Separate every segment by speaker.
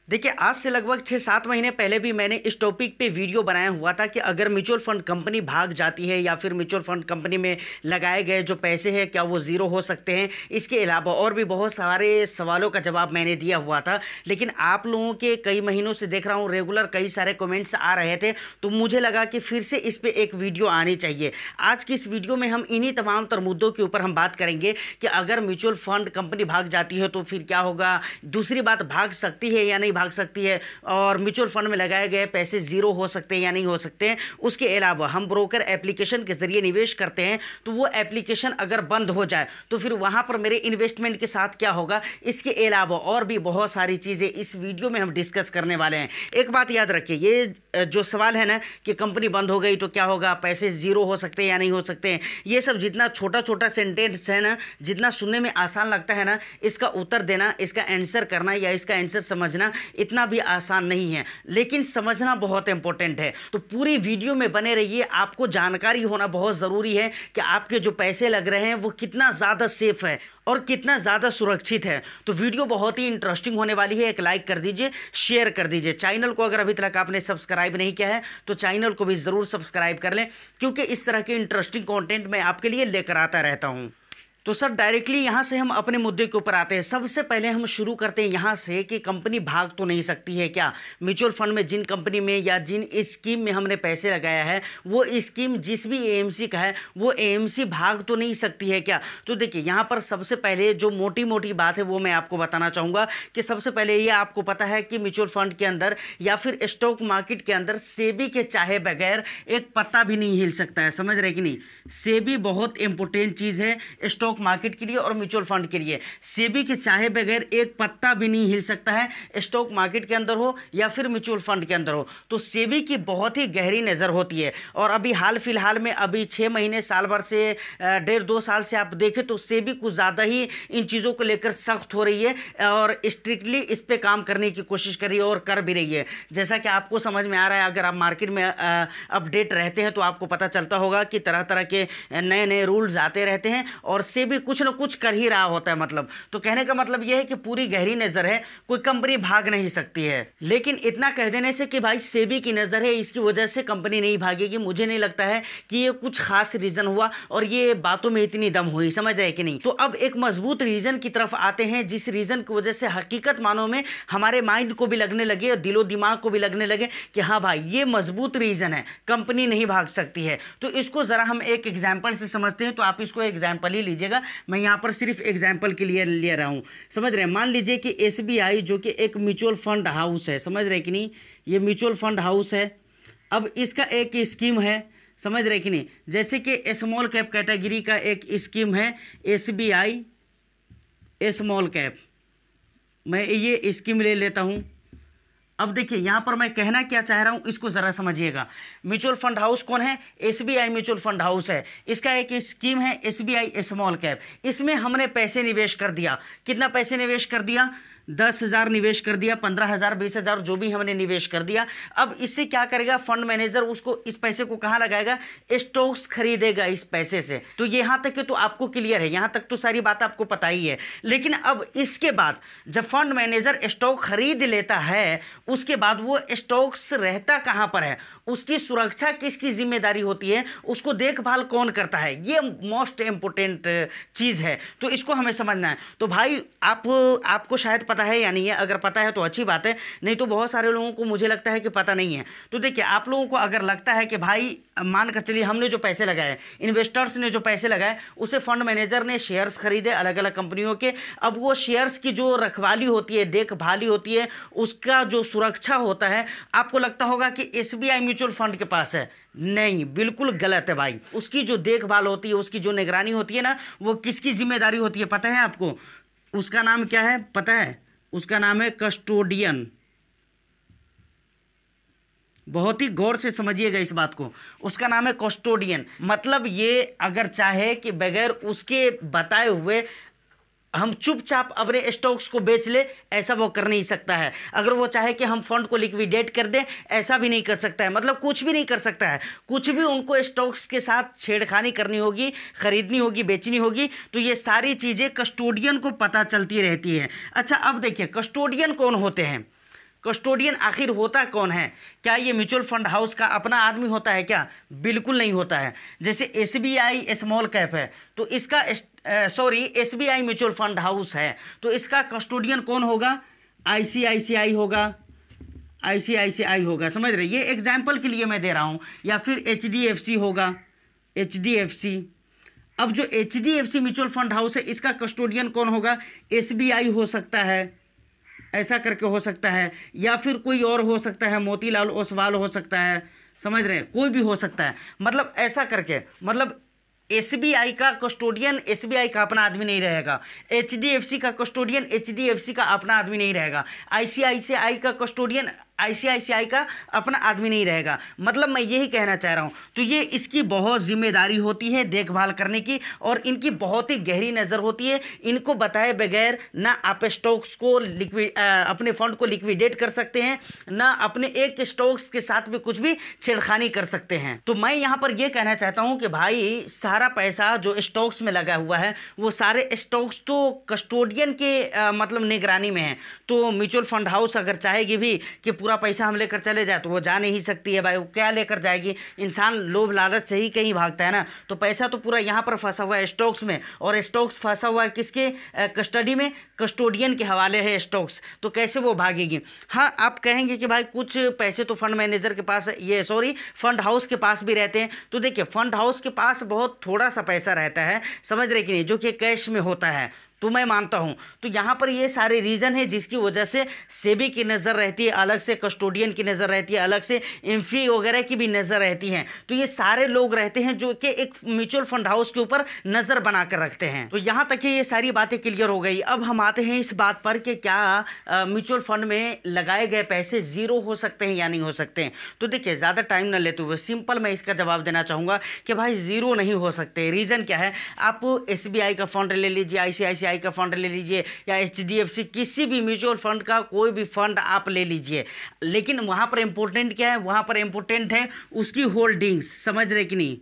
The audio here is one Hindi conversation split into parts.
Speaker 1: देखिए, आज से लगभग 6-7 महीने पहले भी मैंने इस टॉपिक पे वीडियो बनाया हुआ था कि अगर म्यूचुअल फंड कंपनी भाग जाती है या फिर म्यूचुअल फंड कंपनी में लगाए गए जो पैसे हैं क्या वो ज़ीरो हो सकते हैं। इसके अलावा और भी बहुत सारे सवालों का जवाब मैंने दिया हुआ था। लेकिन आप लोगों के कई महीनों से देख रहा हूँ रेगुलर कई सारे कमेंट्स आ रहे थे, तो मुझे लगा कि फिर से इस पर एक वीडियो आनी चाहिए। आज की इस वीडियो में हम इन्हीं तमाम तर मुद्दों के ऊपर हम बात करेंगे कि अगर म्यूचुअल फंड कंपनी भाग जाती है तो फिर क्या होगा, दूसरी बात भाग सकती है या नहीं भाग सकती है, और म्यूचुअल फंड में लगाए गए पैसे जीरो हो सकते हैं या नहीं हो सकते हैं। उसके अलावा हम ब्रोकर एप्लीकेशन के जरिए निवेश करते हैं, तो वो एप्लीकेशन अगर बंद हो जाए तो फिर वहां पर मेरे इन्वेस्टमेंट के साथ क्या होगा। इसके अलावा और भी बहुत सारी चीज़ें इस वीडियो में हम डिस्कस करने वाले हैं। एक बात याद रखिए, ये जो सवाल है ना कि कंपनी बंद हो गई तो क्या होगा, पैसे जीरो हो सकते हैं या नहीं हो सकते हैं, ये सब जितना छोटा छोटा सेंटेंस है ना, जितना सुनने में आसान लगता है ना, इसका उत्तर देना, इसका आंसर करना या इसका आंसर समझना इतना भी आसान नहीं है, लेकिन समझना बहुत इंपॉर्टेंट है। तो पूरी वीडियो में बने रहिए। आपको जानकारी होना बहुत ज़रूरी है कि आपके जो पैसे लग रहे हैं वो कितना ज़्यादा सेफ है और कितना ज़्यादा सुरक्षित है। तो वीडियो बहुत ही इंटरेस्टिंग होने वाली है। एक लाइक कर दीजिए, शेयर कर दीजिए। चैनल को अगर अभी तक आपने सब्सक्राइब नहीं किया है तो चैनल को भी ज़रूर सब्सक्राइब कर लें, क्योंकि इस तरह के इंटरेस्टिंग कंटेंट मैं आपके लिए लेकर आता रहता हूँ। तो सर डायरेक्टली यहाँ से हम अपने मुद्दे के ऊपर आते हैं। सबसे पहले हम शुरू करते हैं यहाँ से कि कंपनी भाग तो नहीं सकती है क्या। म्यूचुअल फंड में जिन कंपनी में या जिन स्कीम में हमने पैसे लगाया है वो स्कीम जिस भी एएमसी का है वो एएमसी भाग तो नहीं सकती है क्या। तो देखिए, यहाँ पर सबसे पहले जो मोटी मोटी बात है वो मैं आपको बताना चाहूँगा कि सबसे पहले ये आपको पता है कि म्यूचुअल फंड के अंदर या फिर स्टॉक मार्केट के अंदर सेबी के चाहे बगैर एक पत्ता भी नहीं हिल सकता है। समझ रहे कि नहीं, सेबी बहुत इंपॉर्टेंट चीज़ है स्टॉक मार्केट के लिए और म्यूचुअल फंड के लिए। सेबी के चाहे बगैर एक पत्ता भी नहीं हिल सकता है, स्टॉक मार्केट के अंदर हो या फिर म्यूचुअल फंड के अंदर हो। तो सेबी की बहुत ही गहरी नज़र होती है। और अभी हाल फिलहाल में अभी 6 महीने साल भर से 1.5-2 साल से आप देखें तो सेबी कुछ ज़्यादा ही इन चीज़ों को लेकर सख्त हो रही है और स्ट्रिक्टली इस पर काम करने की कोशिश कर रही है और कर भी रही है। जैसा कि आपको समझ में आ रहा है, अगर आप मार्केट में अपडेट रहते हैं तो आपको पता चलता होगा कि तरह तरह के नए नए रूल्स आते रहते हैं और सेबी कुछ ना कुछ कर ही रहा होता है। मतलब तो कहने का मतलब यह है कि पूरी गहरी नज़र है, कोई कंपनी भाग नहीं सकती है। लेकिन इतना कह देने से कि भाई सेबी की नज़र है इसकी वजह से कंपनी नहीं भागेगी, मुझे नहीं लगता है कि ये कुछ खास रीज़न हुआ और ये बातों में इतनी दम हुई। समझ रहे कि नहीं। तो अब एक मजबूत रीज़न की तरफ आते हैं, जिस रीज़न की वजह से हकीकत मानों में हमारे माइंड को भी लगने लगे और दिलो दिमाग को भी लगने लगे कि हाँ भाई ये मजबूत रीज़न है, कंपनी नहीं भाग सकती है। तो इसको ज़रा हम एक एग्जाम्पल से समझते हैं। तो आप इसको एग्जाम्पल ही लीजिएगा, मैं यहाँ पर सिर्फ एग्जाम्पल के लिए ले रहा हूँ। समझ रहे हैं, मान लीजिए कि एसबीआई जो कि एक म्यूचुअल फंड हाउस है, समझ रहे कि नहीं, ये म्यूचुअल फंड हाउस है। अब इसका एक स्कीम है, समझ रहे कि नहीं, जैसे कि स्मॉल कैप कैटेगरी का एक स्कीम है एसबीआई स्मॉल कैप। मैं ये स्कीम ले लेता हूँ। अब देखिए यहाँ पर मैं कहना क्या चाह रहा हूँ इसको ज़रा समझिएगा। म्यूचुअल फंड हाउस कौन है, एसबीआई म्यूचुअल फंड हाउस है। इसका एक स्कीम है एसबीआई स्मॉल कैप। इसमें हमने पैसे निवेश कर दिया। कितना पैसे निवेश कर दिया, 10,000 निवेश कर दिया, 15,000, 20,000 जो भी हमने निवेश कर दिया। अब इससे क्या करेगा फंड मैनेजर, उसको इस पैसे को कहाँ लगाएगा, स्टॉक्स खरीदेगा इस पैसे से। तो यहाँ तक के तो आपको क्लियर है, यहाँ तक तो सारी बात आपको पता ही है। लेकिन अब इसके बाद जब फंड मैनेजर स्टॉक खरीद लेता है उसके बाद वो स्टॉक्स रहता कहाँ पर है, उसकी सुरक्षा किसकी जिम्मेदारी होती है, उसको देखभाल कौन करता है, ये मोस्ट इंपोर्टेंट चीज़ है। तो इसको हमें समझना है। तो भाई आपको शायद पता है या नहीं है, अगर पता है तो अच्छी बात है, नहीं तो बहुत सारे लोगों को मुझे लगता है कि पता नहीं है। तो देखिए, आप लोगों को अगर लगता है कि भाई मान कर चलिए हमने जो पैसे लगाए, इन्वेस्टर्स ने जो पैसे लगाए, उसे फंड मैनेजर ने शेयर्स खरीदे अलग अलग कंपनियों के। अब वो शेयर्स की जो रखवाली होती है, देखभाली होती है, उसका जो सुरक्षा होता है, आपको लगता होगा कि एसबीआई म्यूचुअल फंड के पास है। नहीं, बिल्कुल गलत है भाई। उसकी जो देखभाल होती है, उसकी जो निगरानी होती है ना, वो किसकी जिम्मेदारी होती है पता है आपको, उसका नाम क्या है पता है, उसका नाम है कस्टोडियन। बहुत ही गौर से समझिएगा इस बात को, उसका नाम है कस्टोडियन। मतलब ये अगर चाहे कि बगैर उसके बताए हुए हम चुपचाप अपने स्टॉक्स को बेच ले, ऐसा वो कर नहीं सकता है। अगर वो चाहे कि हम फंड को लिक्विडेट कर दें, ऐसा भी नहीं कर सकता है। मतलब कुछ भी नहीं कर सकता है, कुछ भी उनको स्टॉक्स के साथ छेड़खानी करनी होगी, खरीदनी होगी, बेचनी होगी। तो ये सारी चीज़ें कस्टोडियन को पता चलती रहती है। अच्छा, अब देखिए कस्टोडियन कौन होते हैं। कस्टोडियन आखिर होता कौन है? क्या ये म्यूचुअल फंड हाउस का अपना आदमी होता है क्या? बिल्कुल नहीं होता है। जैसे SBI स्मॉल कैप है तो इसका SBI म्यूचुअल फंड हाउस है तो इसका कस्टोडियन कौन होगा? ICICI होगा, ICICI होगा, समझ रहे? ये एग्जाम्पल के लिए मैं दे रहा हूँ। या फिर HDFC होगा, HDFC। अब जो HDFC म्यूचुअल फंड हाउस है इसका कस्टोडियन कौन होगा? SBI हो सकता है, ऐसा करके हो सकता है, या फिर कोई और हो सकता है, मोतीलाल ओसवाल हो सकता है, समझ रहे हैं? कोई भी हो सकता है, मतलब ऐसा करके, मतलब SBI का कस्टोडियन SBI का अपना आदमी नहीं रहेगा, HDFC का कस्टोडियन HDFC का अपना आदमी नहीं रहेगा, ICICI का कस्टोडियन ICICI का अपना आदमी नहीं रहेगा। मतलब मैं यही कहना चाह रहा हूँ। तो ये इसकी बहुत जिम्मेदारी होती है देखभाल करने की, और इनकी बहुत ही गहरी नज़र होती है। इनको बताए बगैर ना आप स्टॉक्स को अपने फंड को लिक्विडेट कर सकते हैं, ना अपने एक स्टॉक्स के साथ भी कुछ भी छेड़खानी कर सकते हैं। तो मैं यहाँ पर यह कहना चाहता हूँ कि भाई सारा पैसा जो स्टॉक्स में लगा हुआ है वो सारे स्टॉक्स तो कस्टोडियन के मतलब निगरानी में है। तो म्यूचुअल फंड हाउस अगर चाहेगी भी कि पूरा पैसा हम लेकर चले जाए तो वो जा नहीं सकती है भाई। वो क्या लेकर जाएगी? इंसान लोभ लालच से ही कहीं भागता है ना। तो पैसा तो पूरा यहाँ पर फंसा हुआ है स्टॉक्स में, और स्टॉक्स फंसा हुआ है किसके कस्टडी में? कस्टोडियन के हवाले है स्टॉक्स। तो कैसे वो भागेगी? हाँ, आप कहेंगे कि भाई कुछ पैसे तो फंड मैनेजर के पास, फंड हाउस के पास भी रहते हैं। तो देखिए फंड हाउस के पास बहुत थोड़ा सा पैसा रहता है, समझ रहे कि नहीं, जो कि कैश में होता है, तो मैं मानता हूं। तो यहाँ पर ये सारे रीज़न है जिसकी वजह से सेबी की नज़र रहती है अलग से, कस्टोडियन की नज़र रहती है अलग से, इम्फी वगैरह की भी नज़र रहती हैं। तो ये सारे लोग रहते हैं जो कि एक म्यूचुअल फंड हाउस के ऊपर नज़र बना कर रखते हैं। तो यहाँ तक ये सारी बातें क्लियर हो गई। अब हम आते हैं इस बात पर कि क्या म्यूचुअल फंड में लगाए गए पैसे ज़ीरो हो सकते हैं या नहीं हो सकते हैं। तो देखिए ज़्यादा टाइम ना लेते हुए सिंपल मैं इसका जवाब देना चाहूँगा कि भाई ज़ीरो नहीं हो सकते। रीज़न क्या है? आप SBI का फंड ले लीजिए, ICICI का फंड ले लीजिए, या HDFC, किसी भी म्यूचुअल फंड का कोई भी फंड आप ले लीजिए, लेकिन वहां पर इंपॉर्टेंट क्या है? वहां पर इंपॉर्टेंट है उसकी होल्डिंग्स, समझ रहे कि नहीं?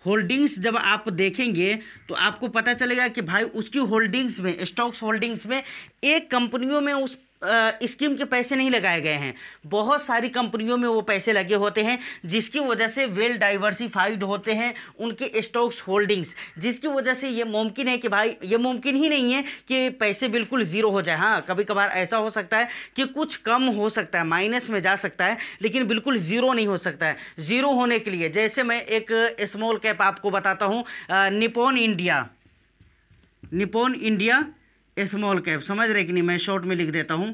Speaker 1: होल्डिंग्स जब आप देखेंगे तो आपको पता चलेगा कि भाई उसकी होल्डिंग्स में, स्टॉक्स होल्डिंग्स में, एक कंपनियों में उस स्कीम के पैसे नहीं लगाए गए हैं, बहुत सारी कंपनियों में वो पैसे लगे होते हैं, जिसकी वजह से वेल डाइवर्सिफाइड होते हैं उनके स्टॉक्स होल्डिंग्स, जिसकी वजह से ये मुमकिन है कि भाई, ये मुमकिन ही नहीं है कि पैसे बिल्कुल ज़ीरो हो जाए। हाँ, कभी कभार ऐसा हो सकता है कि कुछ कम हो सकता है, माइनस में जा सकता है, लेकिन बिल्कुल ज़ीरो नहीं हो सकता है। ज़ीरो होने के लिए जैसे मैं एक स्मॉल कैप आपको बताता हूँ, निपॉन इंडिया स्मॉल कैप, समझ रहे कि नहीं? मैं शॉर्ट में लिख देता हूँ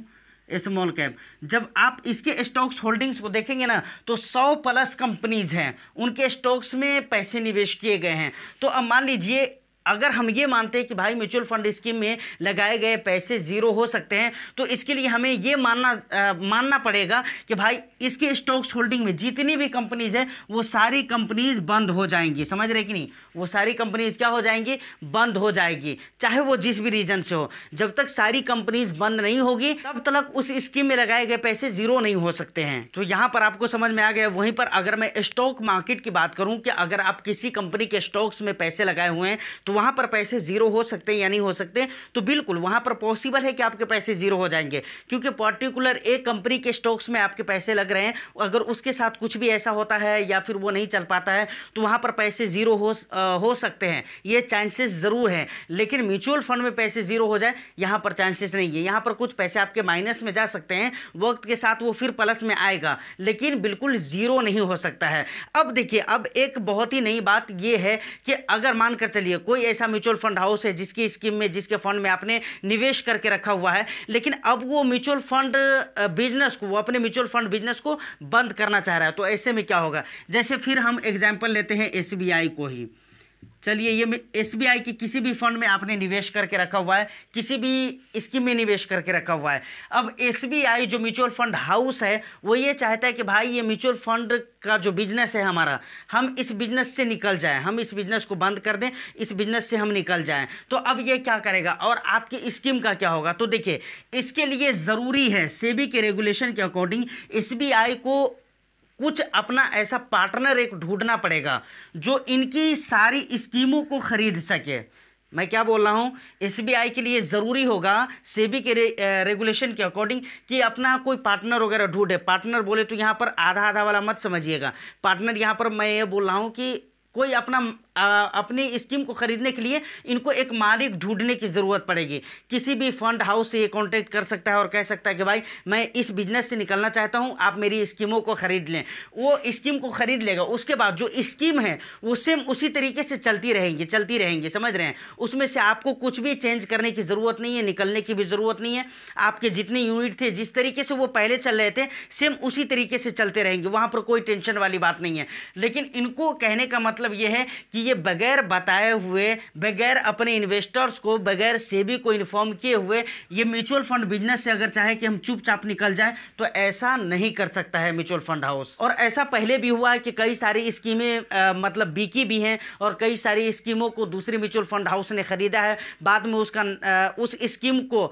Speaker 1: स्मॉल कैप। जब आप इसके स्टॉक्स होल्डिंग्स को देखेंगे ना तो 100+ कंपनीज हैं, उनके स्टॉक्स में पैसे निवेश किए गए हैं। तो अब मान लीजिए अगर हम ये मानते हैं कि भाई म्यूचुअल फंड स्कीम में लगाए गए पैसे ज़ीरो हो सकते हैं, तो इसके लिए हमें ये मानना पड़ेगा कि भाई इसके स्टॉक्स होल्डिंग में जितनी भी कंपनीज हैं वो सारी कंपनीज बंद हो जाएंगी, समझ रहे कि नहीं? वो सारी कंपनीज क्या हो जाएंगी? बंद हो जाएगी, चाहे वो जिस भी रीज़न से हो। जब तक सारी कंपनीज बंद नहीं होगी तब तक उस स्कीम में लगाए गए पैसे ज़ीरो नहीं हो सकते हैं। तो यहाँ पर आपको समझ में आ गया। वहीं पर अगर मैं स्टॉक मार्केट की बात करूँ कि अगर आप किसी कंपनी के स्टॉक्स में पैसे लगाए हुए हैं तो वहां पर पैसे ज़ीरो हो सकते हैं या नहीं हो सकते? तो बिल्कुल वहां पर पॉसिबल है कि आपके पैसे ज़ीरो हो जाएंगे, क्योंकि पर्टिकुलर एक कंपनी के स्टॉक्स में आपके पैसे लग रहे हैं, अगर उसके साथ कुछ भी ऐसा होता है या फिर वो नहीं चल पाता है तो वहां पर पैसे ज़ीरो हो सकते हैं, ये चांसेस ज़रूर हैं। लेकिन म्यूचुअल फंड में पैसे ज़ीरो हो जाए यहाँ पर चांसेस नहीं है। यहाँ पर कुछ पैसे आपके माइनस में जा सकते हैं, वक्त के साथ वो फिर प्लस में आएगा, लेकिन बिल्कुल ज़ीरो नहीं हो सकता है। अब देखिए, अब एक बहुत ही नई बात ये है कि अगर मानकर चलिए कोई ऐसा म्यूचुअल फंड हाउस है जिसकी स्कीम में, जिसके फंड में आपने निवेश करके रखा हुआ है, लेकिन अब वो म्यूचुअल फंड बिजनेस को, वो अपने म्यूचुअल फंड बिजनेस को बंद करना चाह रहा है, तो ऐसे में क्या होगा? जैसे फिर हम एग्जांपल लेते हैं SBI को ही। चलिए, ये SBI की किसी भी फंड में आपने निवेश करके रखा हुआ है, किसी भी स्कीम में निवेश करके रखा हुआ है। अब SBI जो म्यूचुअल फंड हाउस है वो ये चाहता है कि भाई ये म्यूचुअल फंड का जो बिजनेस है हमारा, हम इस बिजनेस से निकल जाएं, हम इस बिजनेस को बंद कर दें, इस बिजनेस से हम निकल जाएं। तो अब ये क्या करेगा और आपकी स्कीम का क्या होगा? तो देखिए, इसके लिए ज़रूरी है सेबी के रेगुलेशन के अकॉर्डिंग SBI को कुछ अपना ऐसा पार्टनर एक ढूंढना पड़ेगा जो इनकी सारी स्कीमों को खरीद सके। मैं क्या बोल रहा हूँ, एसबीआई के लिए ज़रूरी होगा सेबी के रेगुलेशन के अकॉर्डिंग कि अपना कोई पार्टनर वगैरह ढूंढे। पार्टनर बोले तो यहाँ पर आधा आधा वाला मत समझिएगा। पार्टनर यहाँ पर मैं ये बोल रहा हूँ कि कोई अपनी स्कीम को खरीदने के लिए इनको एक मालिक ढूंढने की ज़रूरत पड़ेगी। किसी भी फंड हाउस से ये कॉन्टेक्ट कर सकता है और कह सकता है कि भाई मैं इस बिजनेस से निकलना चाहता हूँ, आप मेरी स्कीमों को ख़रीद लें। वो स्कीम को ख़रीद लेगा, उसके बाद जो स्कीम है वो सेम उसी तरीके से चलती रहेंगी, समझ रहे हैं। उसमें से आपको कुछ भी चेंज करने की ज़रूरत नहीं है, निकलने की भी ज़रूरत नहीं है। आपके जितने यूनिट थे जिस तरीके से वो पहले चल रहे थे सेम उसी तरीके से चलते रहेंगे, वहाँ पर कोई टेंशन वाली बात नहीं है। लेकिन इनको कहने का मतलब ये है कि ये बगैर बताए हुए, बगैर अपने इन्वेस्टर्स को, बगैर सेबी को इन्फॉर्म किए हुए ये म्यूचुअल फंड बिजनेस से अगर चाहे कि हम चुपचाप निकल जाएं तो ऐसा नहीं कर सकता है म्यूचुअल फंड हाउस। और ऐसा पहले भी हुआ है कि कई सारी स्कीमें मतलब बिकी भी हैं और कई सारी स्कीमों को दूसरे म्यूचुअल फंड हाउस ने खरीदा है। बाद में उस स्कीम को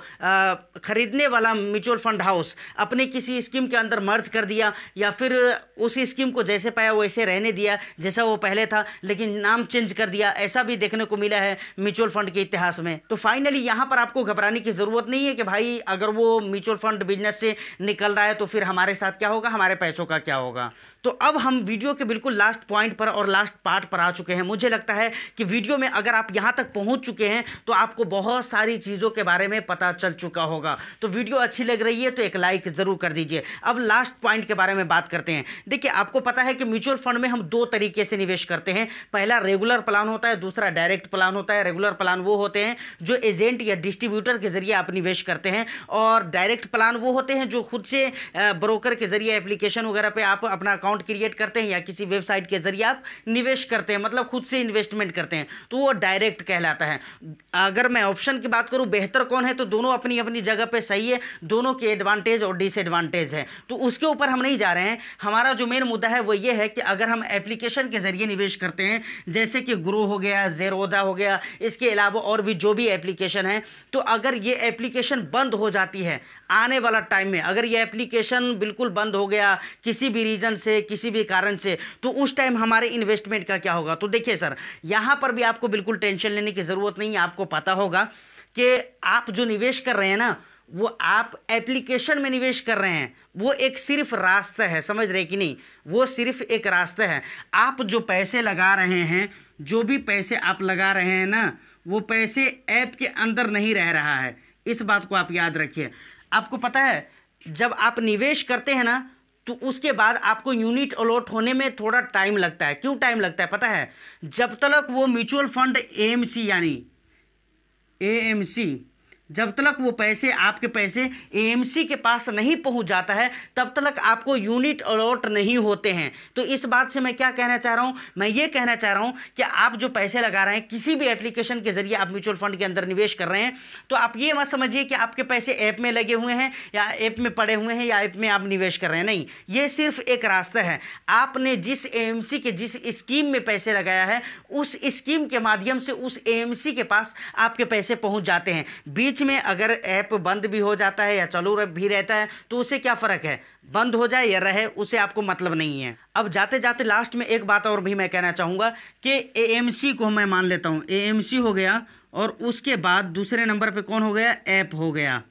Speaker 1: खरीदने वाला म्यूचुअल फंड हाउस अपने किसी स्कीम के अंदर मर्ज कर दिया या फिर उस स्कीम को जैसे पाया वैसे रहने दिया जैसा वो पहले था, लेकिन नाम चेंज कर दिया। ऐसा भी देखने को मिला है म्यूचुअल फंड के इतिहास में। तो फाइनली यहाँ पर आपको घबराने की ज़रूरत नहीं है कि भाई अगर वो म्यूचुअल फंड बिजनेस से निकल रहा है तो फिर हमारे साथ क्या होगा, हमारे पैसों का क्या होगा। तो अब हम वीडियो के बिल्कुल लास्ट पॉइंट पर और लास्ट पार्ट पर आ चुके हैं। मुझे लगता है कि वीडियो में अगर आप यहाँ तक पहुँच चुके हैं तो आपको बहुत सारी चीज़ों के बारे में पता चल चुका होगा। तो वीडियो अच्छी लग रही है तो एक लाइक ज़रूर कर दीजिए। अब लास्ट पॉइंट के बारे में बात करते हैं। देखिए, आपको पता है कि म्यूचुअल फंड में हम दो तरीके से निवेश करते हैं। पहला रेगुलर प्लान होता है, दूसरा डायरेक्ट प्लान होता है। रेगुलर प्लान वो होते हैं जो एजेंट या डिस्ट्रीब्यूटर के जरिए आप निवेश करते हैं, और डायरेक्ट प्लान वो होते हैं जो खुद से ब्रोकर के जरिए एप्लीकेशन वगैरह पे आप अपना अकाउंट क्रिएट करते हैं या किसी वेबसाइट के जरिए आप निवेश करते हैं, मतलब खुद से इन्वेस्टमेंट करते हैं, तो वो डायरेक्ट कहलाता है। अगर मैं ऑप्शन की बात करूं बेहतर कौन है, तो दोनों अपनी अपनी जगह पे सही है, दोनों के एडवांटेज और डिसएडवांटेज है, तो उसके ऊपर हम नहीं जा रहे हैं। हमारा जो मेन मुद्दा है वो ये है कि अगर हम एप्लीकेशन के जरिए निवेश करते हैं जैसे कि ग्रो हो गया, ज़ेरोधा हो गया, इसके अलावा और भी जो भी एप्लीकेशन है, तो अगर ये एप्लीकेशन बंद हो जाती है आने वाला टाइम में, अगर ये एप्लीकेशन बिल्कुल बंद हो गया किसी भी रीज़न से, किसी भी कारण से, तो उस टाइम हमारे इन्वेस्टमेंट का क्या होगा। तो देखिए सर, यहाँ पर भी आपको बिल्कुल टेंशन लेने की ज़रूरत नहीं है। आपको पता होगा कि आप जो निवेश कर रहे हैं ना, वो आप एप्लीकेशन में निवेश कर रहे हैं, वो एक सिर्फ रास्ता है, समझ रहे कि नहीं, वो सिर्फ एक रास्ता है। आप जो पैसे लगा रहे हैं, जो भी पैसे आप लगा रहे हैं ना, वो पैसे ऐप के अंदर नहीं रह रहा है, इस बात को आप याद रखिए। आपको पता है जब आप निवेश करते हैं ना, तो उसके बाद आपको यूनिट अलॉट होने में थोड़ा टाइम लगता है। क्यों टाइम लगता है पता है? जब तक वो म्यूचुअल फंड एएमसी यानी एएमसी, जब तक वो पैसे, आपके पैसे एएमसी के पास नहीं पहुंच जाता है, तब तक आपको यूनिट अलॉट नहीं होते हैं। तो इस बात से मैं क्या कहना चाह रहा हूं, मैं ये कहना चाह रहा हूं कि आप जो पैसे लगा रहे हैं किसी भी एप्लीकेशन के जरिए आप म्यूचुअल फंड के अंदर निवेश कर रहे हैं, तो आप ये मत समझिए कि आपके पैसे ऐप में लगे हुए हैं या ऐप में पड़े हुए हैं या ऐप में आप निवेश कर रहे हैं। नहीं, ये सिर्फ एक रास्ता है। आपने जिस एएमसी के जिस स्कीम में पैसे लगाया है, उस स्कीम के माध्यम से उस एएमसी के पास आपके पैसे पहुंच जाते हैं। बीच में अगर ऐप बंद भी हो जाता है या चालू भी रहता है तो उससे क्या फ़र्क है, बंद हो जाए या रहे, उसे आपको मतलब नहीं है। अब जाते जाते लास्ट में एक बात और भी मैं कहना चाहूँगा कि एएमसी को मैं मान लेता हूँ, एएमसी हो गया और उसके बाद दूसरे नंबर पे कौन हो गया, ऐप हो गया।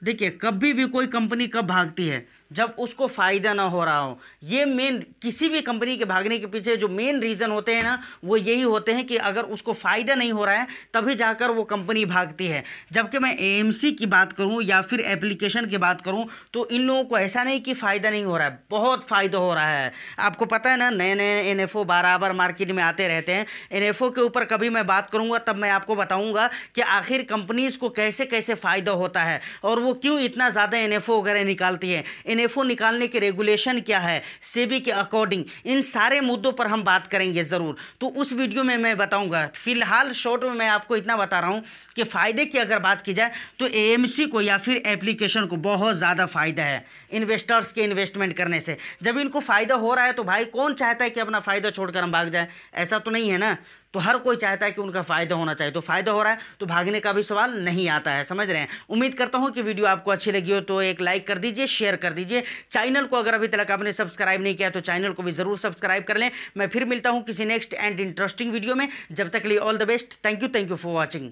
Speaker 1: देखिए, कभी भी कोई कंपनी कब भागती है, जब उसको फ़ायदा ना हो रहा हो। ये मेन, किसी भी कंपनी के भागने के पीछे जो मेन रीज़न होते हैं ना, वो यही होते हैं कि अगर उसको फ़ायदा नहीं हो रहा है तभी जाकर वो कंपनी भागती है। जबकि मैं एएमसी की बात करूं या फिर एप्लीकेशन की बात करूं तो इन लोगों को ऐसा नहीं कि फ़ायदा नहीं हो रहा है, बहुत फ़ायदा हो रहा है। आपको पता है ना, नए नए एनएफओ बराबर मार्केट में आते रहते हैं। एनएफओ के ऊपर कभी मैं बात करूँगा तब मैं आपको बताऊँगा कि आखिर कंपनीज़ को कैसे कैसे फ़ायदा होता है और वो क्यों इतना ज़्यादा एनएफओ वगैरह निकालती है, एनएफओ निकालने के रेगुलेशन क्या है सेबी के अकॉर्डिंग। इन सारे मुद्दों पर हम बात करेंगे ज़रूर, तो उस वीडियो में मैं बताऊंगा। फिलहाल शॉर्ट में मैं आपको इतना बता रहा हूं कि फ़ायदे की अगर बात की जाए तो एएमसी को या फिर एप्लीकेशन को बहुत ज़्यादा फ़ायदा है इन्वेस्टर्स के इन्वेस्टमेंट करने से। जब इनको फ़ायदा हो रहा है तो भाई कौन चाहता है कि अपना फ़ायदा छोड़कर हम भाग जाए, ऐसा तो नहीं है ना। तो हर कोई चाहता है कि उनका फ़ायदा होना चाहिए, तो फ़ायदा हो रहा है तो भागने का भी सवाल नहीं आता है, समझ रहे हैं। उम्मीद करता हूँ कि वीडियो आपको अच्छी लगी हो तो एक लाइक कर दीजिए, शेयर कर दीजिए। चैनल को अगर अभी तक आपने सब्सक्राइब नहीं किया तो चैनल को भी ज़रूर सब्सक्राइब कर लें। मैं फिर मिलता हूँ किसी नेक्स्ट एंड इंटरेस्टिंग वीडियो में, जब तक के लिए all the best. Thank you for watching.